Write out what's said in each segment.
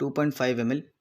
2.5 ml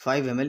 5 ml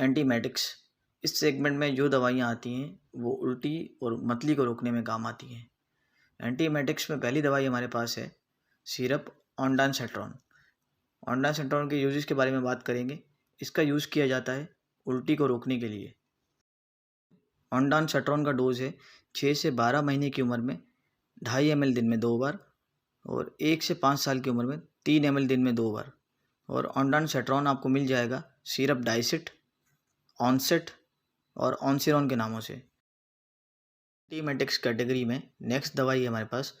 antiemetics. इस segment में जो दवाइयाँ आती हैं वो उल्टी और मतली को रोकने में काम आती हैं। एंटीमेटिक्स में पहली दवाई हमारे पास है सिरप ऑन्डानसेट्रॉन। ऑन्डानसेट्रॉन के यूजेस के बारे में बात करेंगे। इसका यूज़ किया जाता है उल्टी को रोकने के लिए। ऑन्डानसेट्रॉन का डोज है 6 से 12 महीने की उम्र में 2.5 ml दिन में 2 बार, और 1 से 5 साल की उम्र में 3 ml दिन में 2 बार। और ऑन्डानसेट्रॉन आपको मिल जाएगा सिरप डाइसिट, ऑनसेट और ऑनसिरॉन के नामों से। एंटीमेटिक्स कैटेगरी में नेक्स्ट दवाई है हमारे पास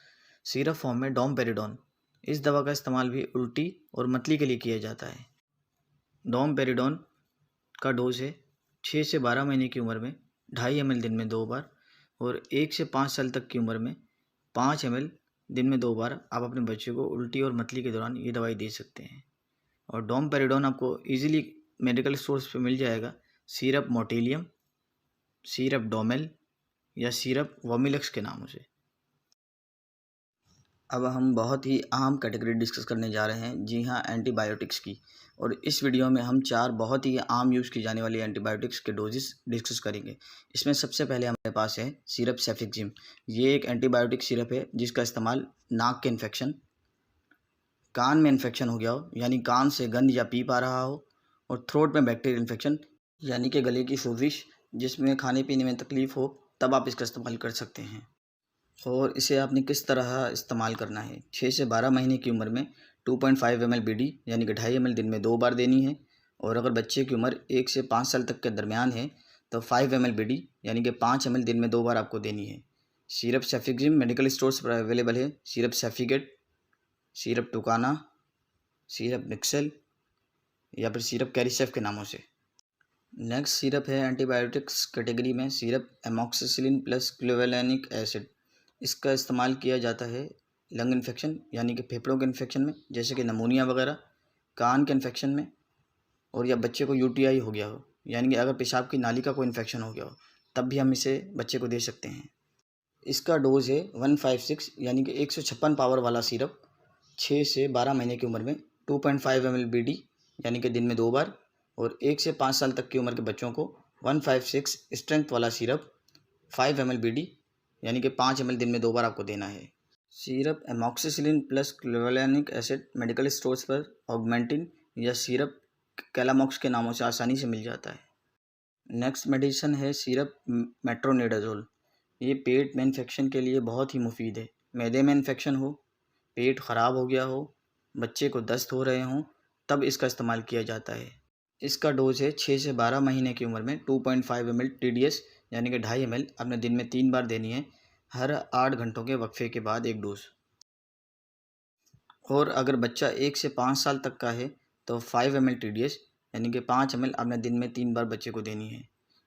सिरप फॉर्म में डोमपेरिडोन। इस दवा का इस्तेमाल भी उल्टी और मतली के लिए किया जाता है। डोमपेरिडोन का डोज है 6 से 12 महीने की उम्र में 2.5 ml दिन में 2 बार, और 1 से 5 साल तक की उम्र में 5 ml दिन में 2 बार आप अपने बच्चे को उल्टी और मतली के दौरान ये दवाई दे सकते हैं। और डोमपेरिडोन आपको इजीली मेडिकल स्टोर्स पे मिल जाएगा सिरप मोटेलियम, सिरप डोमेल या सिरप वोमिलक्स के नामों से। अब हम बहुत ही अहम कैटेगरी डिस्कस करने जा रहे हैं, जी हाँ, एंटीबायोटिक्स की। और इस वीडियो में हम 4 बहुत ही आम यूज़ की जाने वाली एंटीबायोटिक्स के डोजेस डिस्कस करेंगे। इसमें सबसे पहले हमारे पास है सिरप सेफिक्जिम। ये एक एंटीबायोटिक सिरप है जिसका इस्तेमाल नाक के इन्फेक्शन, कान में इन्फेक्शन हो गया हो यानी कान से गंध या पीप आ रहा हो, और थ्रोट में बैक्टीरियल इन्फेक्शन यानी कि गले की सोजिश जिसमें खाने पीने में तकलीफ़ हो, तब आप इसका इस्तेमाल कर सकते हैं। और इसे आपने किस तरह इस्तेमाल करना है। 6 से 12 महीने की उम्र में 2.5 ml BD यानी कि 2.5 ml दिन में 2 बार देनी है। और अगर बच्चे की उम्र 1 से 5 साल तक के दरमियान है तो 5 ml BD यानी कि 5 ml दिन में 2 बार आपको देनी है। सिरप सेफिक्जिम मेडिकल स्टोर्स पर अवेलेबल है। सिरप सेफिगेट, सिरप टुकाना, सिरप मिक्सेल या फिर सिरप कैरिसेफ के नामों से। नेक्स्ट सिरप है एंटीबायोटिक्स कैटेगरी में syrup amoxicillin plus clavulanic acid. इसका इस्तेमाल किया जाता है लंग इन्फेक्शन यानी कि फेफड़ों के इन्फेक्शन में, जैसे कि नमोनिया वगैरह, कान के इन्फेक्शन में, और या बच्चे को यूटीआई हो गया हो यानी कि अगर पेशाब की नाली का कोई इन्फेक्शन हो गया हो, तब भी हम इसे बच्चे को दे सकते हैं। इसका डोज है 156 यानी कि 156 पावर वाला सिरप 6 से 12 महीने की उम्र में 2.5 ml BD यानी कि दिन में 2 बार, और 1 से 5 साल तक की उम्र के बच्चों को 156 स्ट्रेंथ वाला सिरप 5 ml BD यानी कि 5 ml दिन में 2 बार आपको देना है। Syrup amoxicillin plus clavulanic acid medical stores पर ऑगमेंटिन या सिरप कैलामॉक्स के नामों से आसानी से मिल जाता है। नेक्स्ट मेडिसिन है सिरप मेट्रोनिडाजोल। ये पेट में इन्फेक्शन के लिए बहुत ही मुफीद है। मैदे में इन्फेक्शन हो, पेट ख़राब हो गया हो, बच्चे को दस्त हो रहे हों, तब इसका इस्तेमाल किया जाता है। इसका डोज है 6 से 12 महीने की उम्र में 2.5 ml TDS यानी कि 2.5 ml अपने दिन में 3 बार देनी है, हर 8 घंटों के वक्फे के बाद एक डोज। और अगर बच्चा 1 से 5 साल तक का है तो 5 ml TDS यानी कि 5 ml अपने दिन में 3 बार बच्चे को देनी है।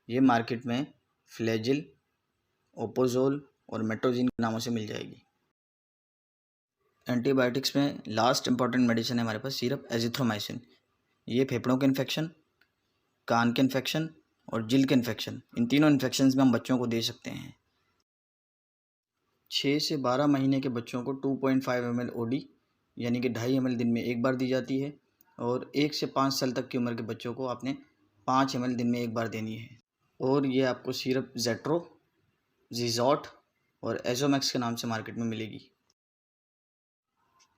ये मार्केट में फ्लैजिल, ओपोजोल और मेट्रोजिन के नामों से मिल जाएगी। एंटीबायोटिक्स में लास्ट इंपॉर्टेंट मेडिसिन है हमारे पास सिरप एजिथ्रोमाइसिन। ये फेफड़ों के इन्फेक्शन, कान के इन्फेक्शन और जिल के इन्फेक्शन, इन तीनों इन्फेक्शंस में हम बच्चों को दे सकते हैं। 6 से 12 महीने के बच्चों को 2.5 ml OD यानी कि 2.5 ml दिन में 1 बार दी जाती है, और 1 से 5 साल तक की उम्र के बच्चों को आपने 5 ml दिन में 1 बार देनी है। और ये आपको सिरप जेट्रो, जीजॉट और एजोमैक्स के नाम से मार्केट में मिलेगी।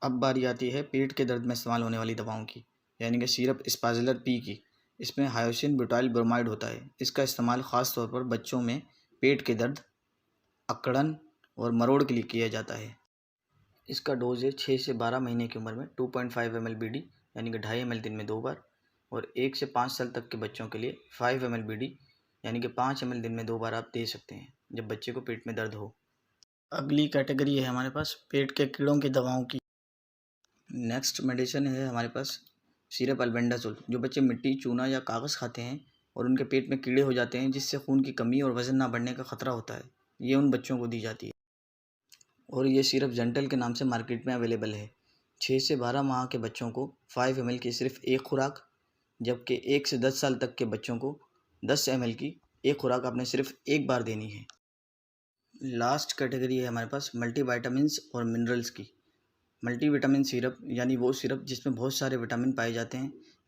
अब बारी आती है पेट के दर्द में इस्तेमाल होने वाली दवाओं की, यानी कि सिरप स्पाजिलर पी की। इसमें हायोसिन ब्यूटाइल ब्रोमाइड होता है। इसका इस्तेमाल ख़ास तौर पर बच्चों में पेट के दर्द, अकड़न और मरोड़ के लिए किया जाता है। इसका डोज है 6 से 12 महीने की उम्र में 2.5 ml BD यानी कि 2.5 ml दिन में 2 बार, और 1 से 5 साल तक के बच्चों के लिए 5 ml BD यानी कि 5 ml दिन में 2 बार आप दे सकते हैं जब बच्चे को पेट में दर्द हो। अगली कैटेगरी है हमारे पास पेट के कीड़ों की दवाओं की। नेक्स्ट मेडिसिन है हमारे पास सिरप अल्बेंडाजोल। जो बच्चे मिट्टी, चूना या कागज़ खाते हैं और उनके पेट में कीड़े हो जाते हैं जिससे खून की कमी और वज़न ना बढ़ने का ख़तरा होता है, ये उन बच्चों को दी जाती है। और ये सिरप जेंटल के नाम से मार्केट में अवेलेबल है। 6 से 12 माह के बच्चों को 5 ml की सिर्फ एक खुराक, जबकि 1 से 10 साल तक के बच्चों को 10 ml की एक खुराक आपने सिर्फ एक बार देनी है। लास्ट कैटेगरी है हमारे पास मल्टीविटामिन्स और मिनरल्स की। मल्टीविटामिन सिरप यानी वो सिरप जिसमें बहुत सारे विटामिन पाए जाते हैं,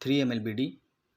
3 ml BD،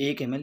1 ml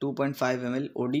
2.5 ml OD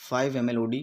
5 ml OD